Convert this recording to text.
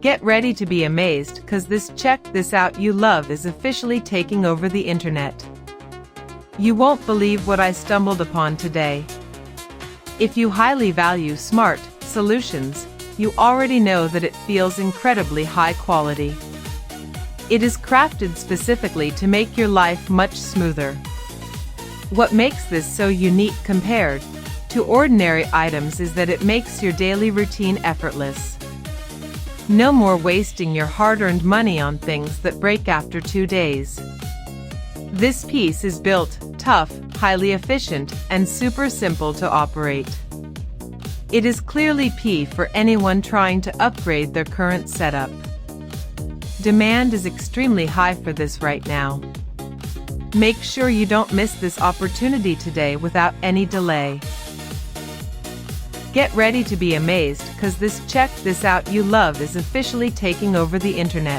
Get ready to be amazed, cause this check this out you love is officially taking over the internet. You won't believe what I stumbled upon today. If you highly value smart solutions, you already know that it feels incredibly high quality. It is crafted specifically to make your life much smoother. What makes this so unique compared to ordinary items is that it makes your daily routine effortless. No more wasting your hard-earned money on things that break after 2 days. This piece is built tough, highly efficient, and super simple to operate. It is clearly P for anyone trying to upgrade their current setup. Demand is extremely high for this right now. Make sure you don't miss this opportunity today without any delay. Get ready to be amazed, cause this check this out you love is officially taking over the internet.